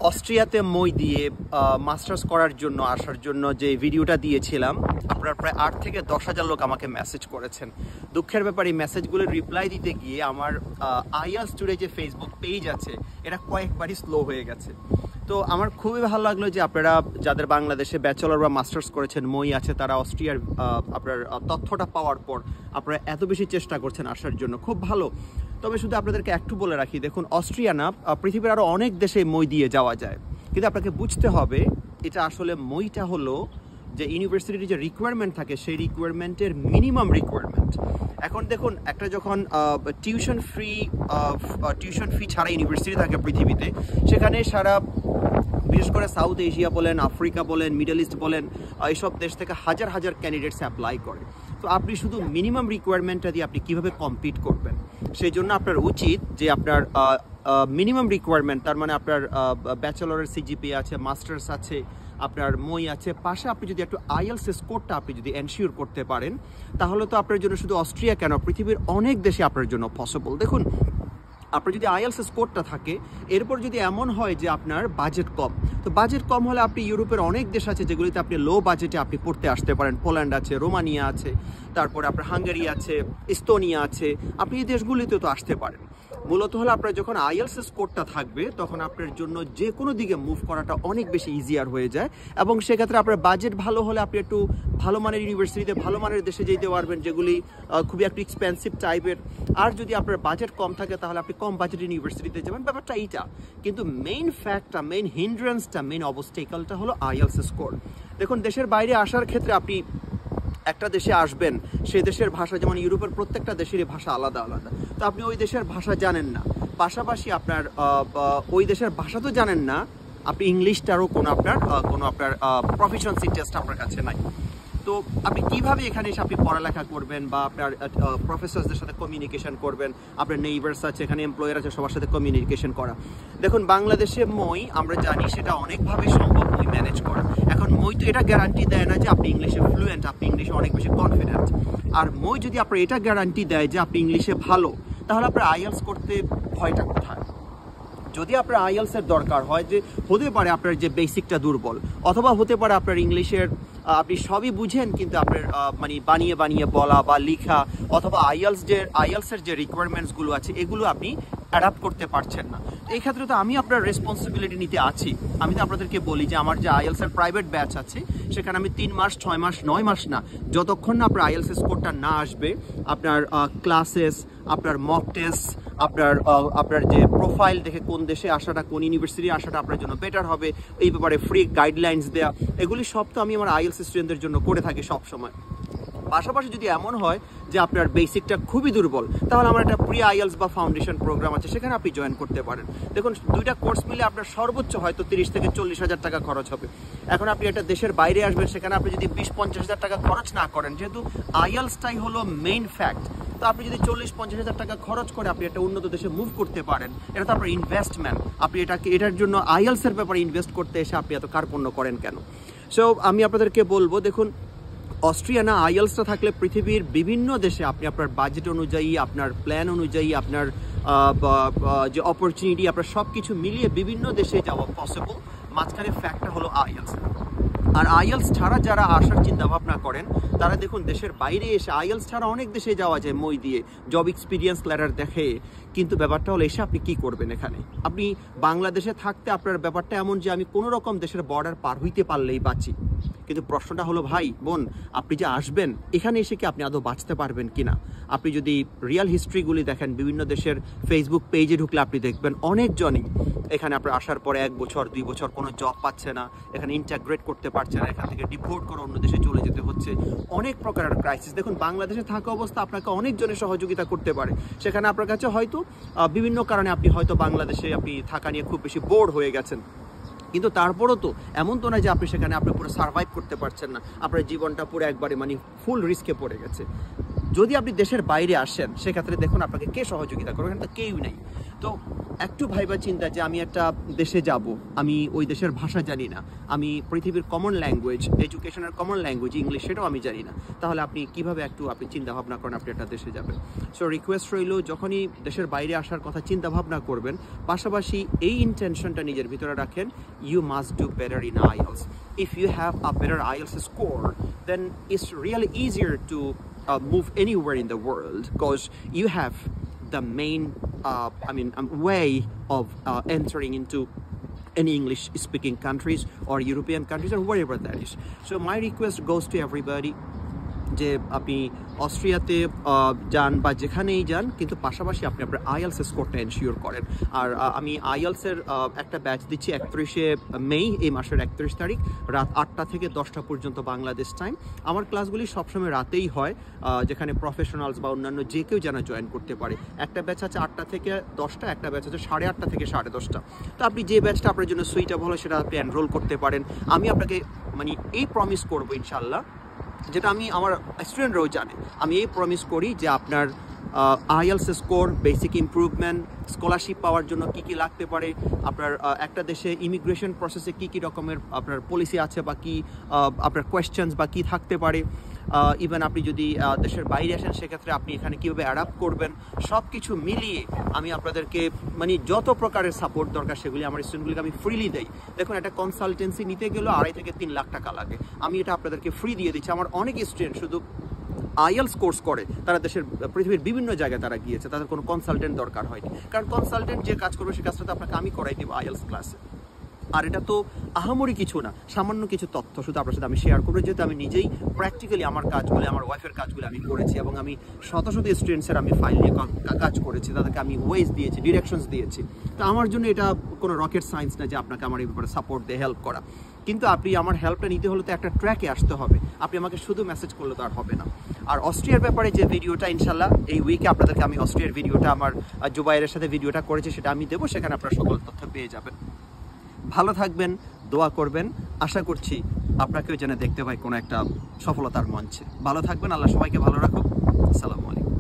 অস্ট্রিয়াতে মই দিয়ে মাস্টার্স করার জন্য আসার জন্য যে ভিডিওটা দিয়েছিলাম, আপনার প্রায় 8 থেকে 10,000 লোক আমাকে মেসেজ করেছেন। দুঃখের ব্যাপারে এই মেসেজগুলোর রিপ্লাই দিতে গিয়ে আমার আইএলটিএস টুডে যে ফেসবুক পেজ আছে এটা কয়েকবারই স্লো হয়ে গেছে। তো আমার খুবই ভালো লাগলো যে আপনারা যাদের বাংলাদেশে ব্যাচেলর বা মাস্টার্স করেছেন, মই আছে, তারা অস্ট্রিয়ার আপনার তথ্যটা পাওয়ার পর আপনারা এত বেশি চেষ্টা করছেন আসার জন্য, খুব ভালো। তবে শুধু আপনাদেরকে একটু বলে রাখি, দেখুন অস্ট্রিয়া না, পৃথিবীর আরও অনেক দেশে মই দিয়ে যাওয়া যায়, কিন্তু আপনাকে বুঝতে হবে এটা আসলে মইটা হলো যে ইউনিভার্সিটির যে রিকোয়ারমেন্ট থাকে সেই রিকোয়ারমেন্টের মিনিমাম রিকোয়ারমেন্ট। এখন দেখুন, একটা যখন টিউশন ফি ছাড়া ইউনিভার্সিটি থাকে পৃথিবীতে, সেখানে সারা বিশেষ করে সাউথ এশিয়া বলেন, আফ্রিকা বলেন, মিডল ইস্ট বলেন, এইসব দেশ থেকে হাজার হাজার ক্যান্ডিডেটস অ্যাপ্লাই করে। তো আপনি শুধু মিনিমাম রিকোয়ারমেন্টটা দিয়ে আপনি কীভাবে কম্পিট করবেন, সেই জন্য আপনার উচিত যে আপনার মিনিমাম রিকোয়ারমেন্ট, তার মানে আপনার ব্যাচেলরের সিজিপি আছে, মাস্টার্স আছে, আপনার মই আছে, পাশে আপনি যদি একটু আইএলটিএস স্কোরটা আপনি যদি এনশিওর করতে পারেন, তাহলে তো আপনার জন্য শুধু অস্ট্রিয়া কেন, পৃথিবীর অনেক দেশে আপনার জন্য পসিবল। দেখুন, আপনার যদি আইএলটিএস স্কোরটা থাকে, এরপর যদি এমন হয় যে আপনার বাজেট কম, তো বাজেট কম হলে আপনি ইউরোপের অনেক দেশ আছে যেগুলিতে আপনি লো বাজেটে আপনি পড়তে আসতে পারেন। পোল্যান্ড আছে, রোমানিয়া আছে, তারপরে আপনার হাঙ্গেরি আছে, ইস্তোনিয়া আছে, আপনি এই দেশগুলিতে তো আসতে পারেন। মূলত হলো আপনার যখন আইএলটিএস স্কোরটা থাকবে, তখন আপনার জন্য যে কোনো দিকে মুভ করাটা অনেক বেশি ইজিয়ার হয়ে যায়, এবং সেক্ষেত্রে আপনার বাজেট ভালো হলে আপনি একটু ভালো মানের ইউনিভার্সিটিতে, ভালো মানের দেশে যেতে পারবেন, যেগুলি খুবই একটু এক্সপেন্সিভ টাইপের। আর যদি আপনার বাজেট কম থাকে, তাহলে আপনি কম বাজেট ইউনিভার্সিটিতে যাবেন, ব্যাপারটা এইটা। কিন্তু মেইন ফ্যাক্টটা, মেইন হিন্ড্রেন্সটা, মেইন অবস্টেকলটা হলো আইএলটিএস স্কোর। দেখুন, দেশের বাইরে আসার ক্ষেত্রে আপনি একটা দেশে আসবেন, সেই দেশের ভাষা, যেমন ইউরোপের প্রত্যেকটা দেশেরই ভাষা আলাদা আলাদা, তো আপনি ওই দেশের ভাষা জানেন না, পাশাপাশি আপনার ওই দেশের ভাষা তো জানেন না, আপনি ইংলিশটারও কোনো আপনার প্রফিশিয়েন্সি টেস্ট আপনার কাছে নাই। তো আপনি কীভাবে এখানে এসে আপনি পড়ালেখা করবেন বা আপনার প্রফেসরদের সাথে কমিউনিকেশন করবেন, আপনার নেইবার্স আছে, এখানে এমপ্লয়ার আছে, সবার সাথে কমিউনিকেশন করা। দেখুন, বাংলাদেশে মই আমরা জানি সেটা অনেকভাবে সম্ভব মই ম্যানেজ করা। এখন মই তো এটা গ্যারান্টি দেয় না যে আপনি ইংলিশে ফ্লুয়েন্ট, আপনি ইংলিশে অনেক বেশি কনফিডেন্ট। আর মই যদি আপনার এটা গ্যারান্টি দেয় যে আপনি ইংলিশে ভালো, তাহলে আপনার আইএলটিএস করতে ভয়টা কোথায়? যদি আপনার আইএলটিএস এর দরকার হয়, যে হতে পারে আপনার যে বেসিকটা দুর্বল, অথবা হতে পারে আপনার ইংলিশের আপনি সবই বুঝেন কিন্তু আপনার মানে বানিয়ে বানিয়ে বলা বা লেখা, অথবা আইএলটিএস এর যে রিকোয়ারমেন্টসগুলো আছে এগুলো আপনি অ্যাডাপ্ট করতে পারছেন না। এই ক্ষেত্রে তো আমি আপনার রেসপন্সিবিলিটি নিতে আছি। আমি তো আপনাদেরকে বলি যে আমার যে আইএলটিএস এর প্রাইভেট ব্যাচ আছে, সেখানে আমি 3 মাস, 6 মাস, 9 মাস না, যতক্ষণ না আপনার আইএলটিএস স্কোরটা না আসবে, আপনার ক্লাসেস, আপনার মক টেস্ট, আপনার যে প্রোফাইল দেখে কোন দেশে আসাটা, কোন ইউনিভার্সিটি আসাটা আপনার জন্য বেটার হবে, এই ব্যাপারে ফ্রি গাইডলাইন্স দেওয়া, এগুলি সব তো আমি আমার আইএলটিএস স্টুডেন্টদের জন্য করে থাকি সবসময়। পাশাপাশি যদি এমন হয় যে আপনার বেসিকটা খুবই দুর্বল, তাহলে আমার একটা প্রি আইএলটিএস বা ফাউন্ডেশন প্রোগ্রাম আছে, সেখানে আপনি জয়েন করতে পারেন। দেখুন, দুইটা কোর্স মিলে আপনার সর্বোচ্চ হয়তো 30 থেকে 40 হাজার টাকা খরচ হবে। এখন আপনি একটা দেশের বাইরে আসবেন, সেখানে আপনি যদি 20-50 হাজার টাকা খরচ না করেন, যেহেতু আইএলটিএসটাই হলো মেইন ফ্যাক্ট, তো আপনি যদি 40-50 হাজার টাকা খরচ করে আপনি একটা উন্নত দেশে মুভ করতে পারেন, এটা তো আপনার ইনভেস্টমেন্ট। আপনি এটার জন্য আইএলটিএস এর ব্যাপারে ইনভেস্ট করতে এসে আপনি এত কার্পণ্য করেন কেন? সো আমি আপনাদেরকে বলবো, দেখুন, অস্ট্রিয়া না, আইএলটিএসটা থাকলে পৃথিবীর বিভিন্ন দেশে আপনি আপনার বাজেট অনুযায়ী, আপনার প্ল্যান অনুযায়ী, আপনার যে অপরচুনিটি, আপনার সব কিছু মিলিয়ে বিভিন্ন দেশে যাওয়া পসিবল। মাঝখানে ফ্যাক্টর হলো আইএলটিএস। আর আইএলটিএস ছাড়া যারা আসার চিন্তা ভাবনা করেন, তারা দেখুন দেশের বাইরে এসে, আইএলটিএস ছাড়া অনেক দেশে যাওয়া যায় মই দিয়ে, জব এক্সপিরিয়েন্স লেটার দেখে, কিন্তু ব্যাপারটা হলো এসে আপনি কি করবেন এখানে? আপনি বাংলাদেশে থাকতে আপনার ব্যাপারটা এমন যে আমি কোনো রকম দেশের বর্ডার পার হইতে পারলেই বাঁচি, কিন্তু প্রশ্নটা হলো ভাই বোন, আপনি যে আসবেন এখানে এসে কি আপনি আদৌ বাঁচতে পারবেন কিনা? আপনি যদি রিয়েল হিস্ট্রিগুলি দেখেন, বিভিন্ন দেশের ফেসবুক পেজে ঢুকলে আপনি দেখবেন অনেকজনই এখানে আপনার আসার পরে 1 বছর 2 বছর কোনো জব পাচ্ছে না, এখানে ইন্টাগ্রেট করতে পারছে না, এখান থেকে ডিপোর্ট করে অন্য দেশে চলে যেতে হচ্ছে, অনেক প্রকারের ক্রাইসিস। দেখুন, বাংলাদেশে থাকা অবস্থা আপনাকে অনেকজনের সহযোগিতা করতে পারে, সেখানে আপনার কাছে হয়তো বিভিন্ন কারণে আপনি হয়তো বাংলাদেশে আপনি থাকা নিয়ে খুব বেশি বোর হয়ে গেছেন, কিন্তু তারপরও তো এমন তো না যে আপনি সেখানে আপনি পুরো সার্ভাইভ করতে পারছেন না, আপনার জীবনটা পুরো একবারে মানে ফুল রিস্কে পড়ে গেছে। যদি আপনি দেশের বাইরে আসেন, সেক্ষেত্রে দেখুন আপনাকে কে সহযোগিতা করবে, এখানে তো কেউই নেই। তো তো একটু ভাইবা চিন্তা যে আমি একটা দেশে যাব, আমি ওই দেশের ভাষা জানি না, আমি পৃথিবীর কমন ল্যাঙ্গুয়েজ, এডুকেশনের কমন ল্যাঙ্গুয়েজ ইংলিশ, সেটাও আমি জানি না, তাহলে আপনি কিভাবে আপনি চিন্তা ভাবনা করেন আপনি একটা দেশে যাবেন। সো রিকোয়েস্ট রইল, যখনই দেশের বাইরে আসার কথা চিন্তা ভাবনা করবেন, পাশাপাশি এই ইন্টেনশনটা নিজের ভিতরে রাখেন, you must do better in IELTS. If you have a better IELTS score, then it's really easier to move anywhere in the world, because you have the main way of entering into any English speaking countries or European countries or wherever that is. So my request goes to everybody যে আপনি অস্ট্রিয়াতে যান বা যেখানেই যান, কিন্তু পাশাপাশি আপনি আপনার IELTS স্কোরটা এনশিওর করেন। আর আমি IELTS-এর একটা ব্যাচ দিচ্ছি 31শে মে, এই মাসের 31 তারিখ, রাত 8টা থেকে 10টা পর্যন্ত বাংলাদেশ টাইম। আমার ক্লাসগুলি সবসময় রাতেই হয়, যেখানে প্রফেশনালস বা অন্যান্য যে কেউ যেন জয়েন করতে পারে। একটা ব্যাচ আছে 8টা থেকে 10টা, একটা ব্যাচ আছে 8:30 থেকে 10:30। তো আপনি যে ব্যাচটা আপনার জন্য সুইটেবল হয় সেটা আপনি এনরোল করতে পারেন। আমি আপনাকে এই প্রমিস করবো ইনশাল্লাহ, যেটা আমি আমার স্টুডেন্টরাও জানে, আমি এই প্রমিস করি যে আপনার IELTS score, basic improvement, scholarship পাওয়ার জন্য কী কী লাগতে পারে, আপনার একটা দেশে ইমিগ্রেশন প্রসেসে কী কী রকমের আপনার পলিসি আছে বা কী আপনার কোয়েশ্চেন্স বা কী থাকতে পারে, ইভেন আপনি যদি দেশের বাইরে আসেন সেক্ষেত্রে আপনি এখানে কীভাবে অ্যাডাপ্ট করবেন, সব কিছু মিলিয়ে আমি আপনাদেরকে যত প্রকারের সাপোর্ট দরকার সেগুলি আমার স্টুডেন্টগুলিকে আমি ফ্রিলি দেই। দেখুন, একটা কনসালটেন্সি নিতে গেলেও 2.5 থেকে 3 লাখ টাকা লাগে, আমি এটা আপনাদেরকে ফ্রি দিয়ে দিচ্ছি। আমার অনেক স্টুডেন্ট শুধু IELTS কোর্স করে, তারা পৃথিবীর বিভিন্ন জায়গায় তারা গিয়েছে, তাদের কোনো কনসালটেন্ট দরকার হয়নি, কারণ কনসালটেন্ট যে কাজ করবে সে কাজটা তো আপনাকে আমি করাই দেবো IELTS ক্লাসে। আর এটা তো আহামরি কিছু না, সামান্য কিছু তথ্য শুধু আপনার সাথে আমি শেয়ার করবো, যেহেতু আমি নিজেই প্র্যাকটিক্যালি আমার কাজগুলো, আমার ওয়াইফের কাজগুলো আমি করেছি, এবং আমি শত শত স্টুডেন্টসের আমি ফাইল নিয়ে কাজ করেছি, তাদেরকে আমি ওয়েজ দিয়েছি, ডিরেকশনস দিয়েছি। তো আমার জন্য এটা কোনো রকেট সায়েন্স না যে আপনাকে আমার এই ব্যাপারে সাপোর্ট দিয়ে হেল্প করা, কিন্তু আপনি আমার হেল্পটা নিতে হলে তো একটা ট্র্যাকে আসতে হবে, আপনি আমাকে শুধু মেসেজ করলে তো আর হবে না। আর অস্ট্রিয়ার ব্যাপারে যে ভিডিওটা ইনশাল্লাহ এই উইকে আপনাদেরকে আমি অস্ট্রিয়ার ভিডিওটা আমার জুবাইরের সাথে ভিডিওটা করেছি সেটা আমি দেবো, সেখানে আপনারা সকল তথ্য পেয়ে যাবেন। ভালো থাকবেন, দোয়া করবেন, আশা করছি আপনাকেও যেন দেখতে পাই কোনো একটা সফলতার মঞ্চে। ভালো থাকবেন, আল্লাহ সবাইকে ভালো রাখুক। আসসালামু আলাইকুম।